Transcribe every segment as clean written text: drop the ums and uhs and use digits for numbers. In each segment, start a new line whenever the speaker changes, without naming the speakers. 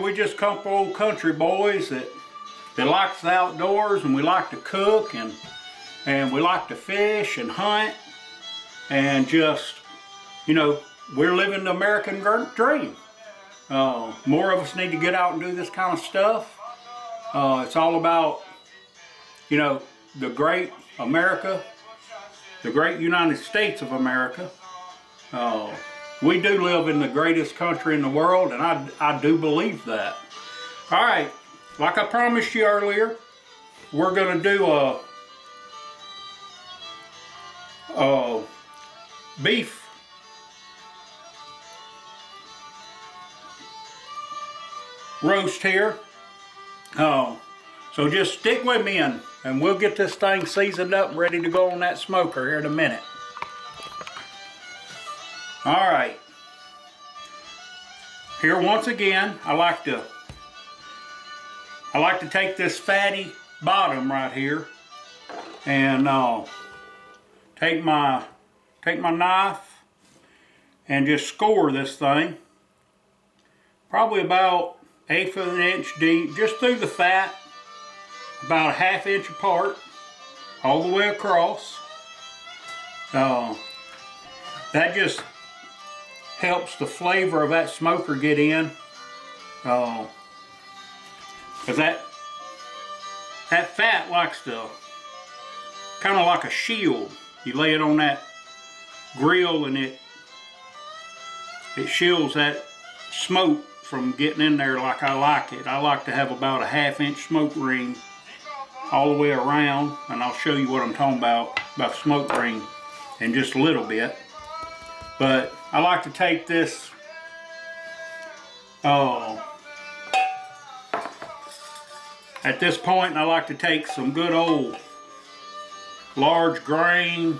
We just couple old country boys that likes the outdoors, and we like to cook, and we like to fish and hunt, and just, you know, we're living the American dream. More of us need to get out and do this kind of stuff. It's all about, you know, the great America, the great United States of America. We do live in the greatest country in the world, and I do believe that. All right, like I promised you earlier, we're going to do a beef roast here. So just stick with me, and we'll get this thing seasoned up and ready to go on that smoker here in a minute. All right, here once again, I like to take this fatty bottom right here and take my knife and just score this thing, probably about 1/8 of an inch deep, just through the fat, about 1/2 inch apart, all the way across. That just helps the flavor of that smoker get in, because that fat likes to, kind of like a shield. You lay it on that grill and it shields that smoke from getting in there like I like it. I like to have about a 1/2 inch smoke ring all the way around, and I'll show you what I'm talking about smoke ring in just a little bit. But I like to take this at this point, I like to take some good old large grain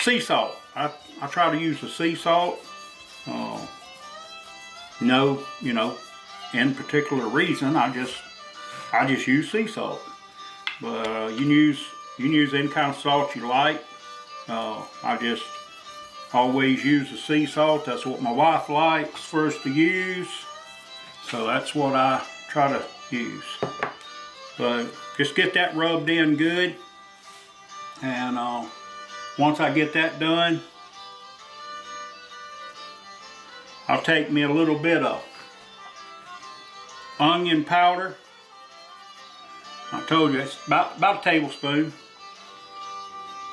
sea salt. I try to use the sea salt. No, you know, in particular reason, I just use sea salt. But you can use any kind of salt you like. I just always use the sea salt. That's what my wife likes for us to use, so that's what I try to use. But just get that rubbed in good, and once I get that done, I'll take me a little bit of onion powder. I told you it's about a tablespoon.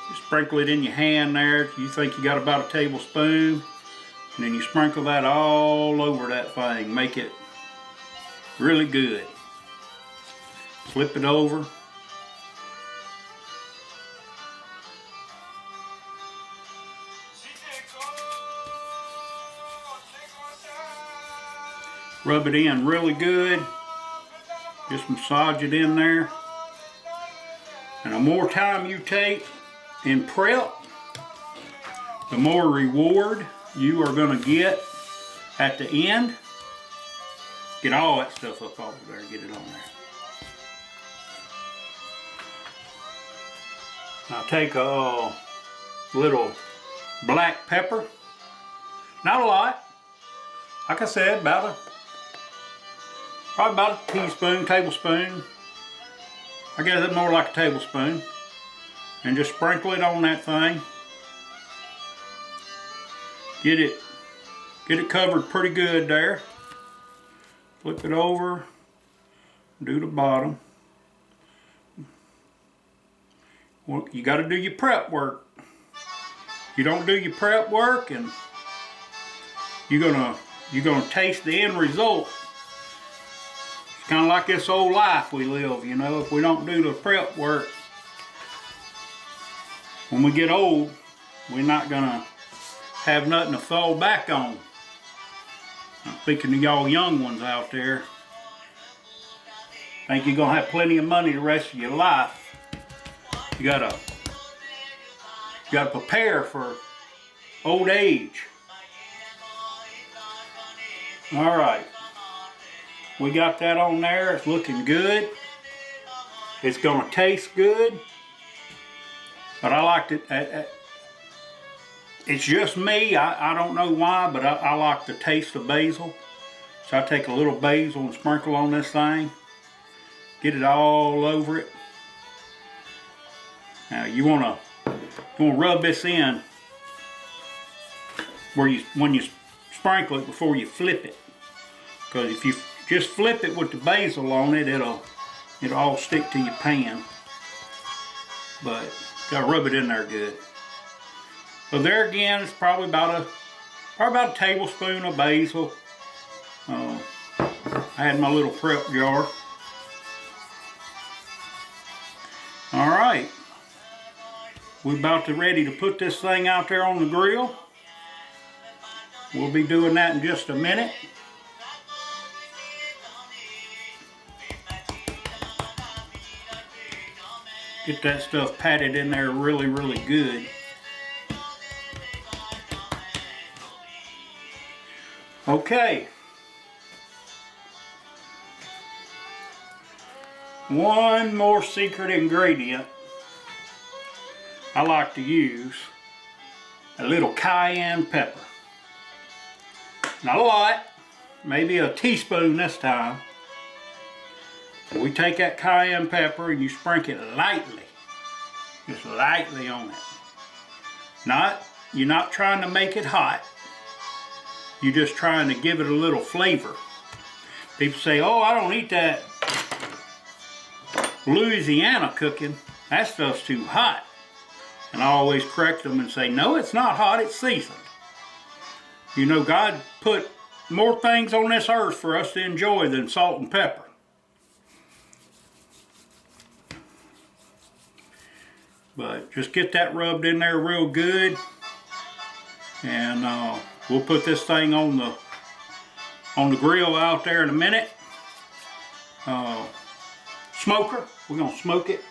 Just sprinkle it in your hand there. You think you got about a tablespoon, and then you sprinkle that all over that thing. Make it really good. Flip it over. Rub it in really good. Just massage it in there. And the more time you take in prep, the more reward you are going to get at the end. Get all that stuff up over there, get it on there. Now take a little black pepper, not a lot, like I said, probably about a teaspoon, tablespoon. I guess it's more like a tablespoon. And just sprinkle it on that thing. Get it covered pretty good there. Flip it over, do the bottom. Well, you got to do your prep work. You don't do your prep work, and you're gonna taste the end result. It's kind of like this old life we live, you know. If we don't do the prep work, when we get old, we're not gonna have nothing to fall back on. I'm thinking of y'all young ones out there. Think you're gonna have plenty of money the rest of your life. You gotta prepare for old age. All right, we got that on there. It's looking good. It's gonna taste good. But I liked it. It's just me. I don't know why, but I like the taste of basil. So I take a little basil and sprinkle on this thing. Get it all over it. Now you want to rub this in when you sprinkle it before you flip it. Because if you just flip it with the basil on it, it'll all stick to your pan. But gotta rub it in there good. So there again, it's probably about a tablespoon of basil. I had my little prep jar. All right, we're about to ready to put this thing out there on the grill. We'll be doing that in just a minute. Get that stuff patted in there really, really good. Okay. One more secret ingredient I like to use, a little cayenne pepper. Not a lot, maybe a teaspoon this time. We take that cayenne pepper and you sprinkle it lightly, just lightly on it. You're not trying to make it hot. You're just trying to give it a little flavor. People say, oh, I don't eat that Louisiana cooking. That stuff's too hot. And I always correct them and say, no, it's not hot, it's seasoned. You know, God put more things on this earth for us to enjoy than salt and pepper. But just get that rubbed in there real good. And we'll put this thing on the grill out there in a minute. Smoker, we're gonna smoke it.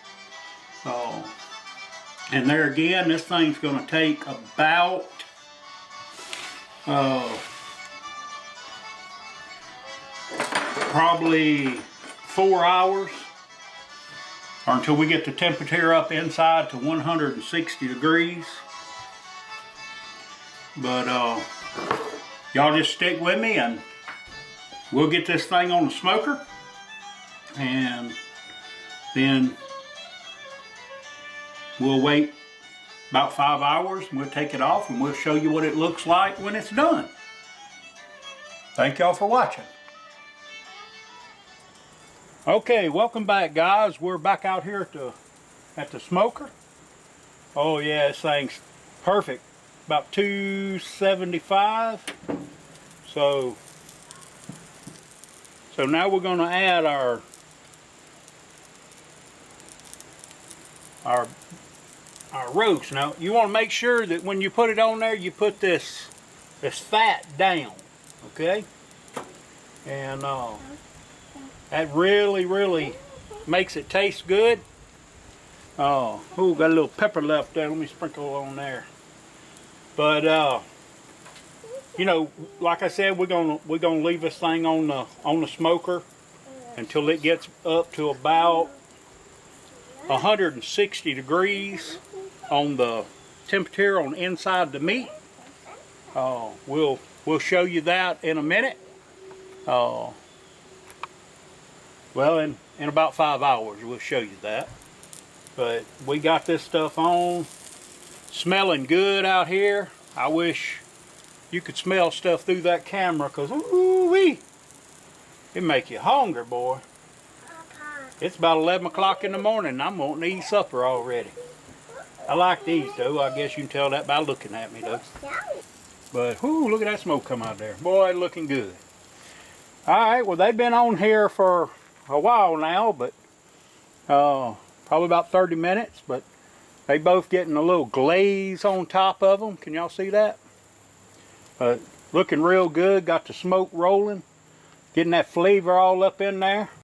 And there again, this thing's gonna take about probably 4 hours, or until we get the temperature up inside to 160 degrees. But y'all just stick with me and we'll get this thing on the smoker, and then we'll wait about 5 hours and we'll take it off and we'll show you what it looks like when it's done. Thank y'all for watching. Okay, welcome back, guys. We're back out here at the smoker. Oh yeah, this thing's perfect. About 275. So now we're going to add our roast. Now you want to make sure that when you put it on there, you put this fat down, okay? And that really makes it taste good. Got a little pepper left there. Let me sprinkle on there. But you know, like I said, we're gonna leave this thing on the smoker until it gets up to about 160 degrees on the temperature on inside the meat. We'll show you that in a minute. Well, in about 5 hours we'll show you that. But we got this stuff on, smelling good out here. I wish you could smell stuff through that camera, because ooh-wee, it make you hungry, boy. It's about 11 o'clock in the morning and I'm wanting to eat supper already. I like these though. I guess you can tell that by looking at me though. But whoo, look at that smoke come out there. Boy, looking good. Alright, well they've been on here for a while now, but probably about 30 minutes, but they both getting a little glaze on top of them. Can y'all see that? Looking real good. Got the smoke rolling, getting that flavor all up in there.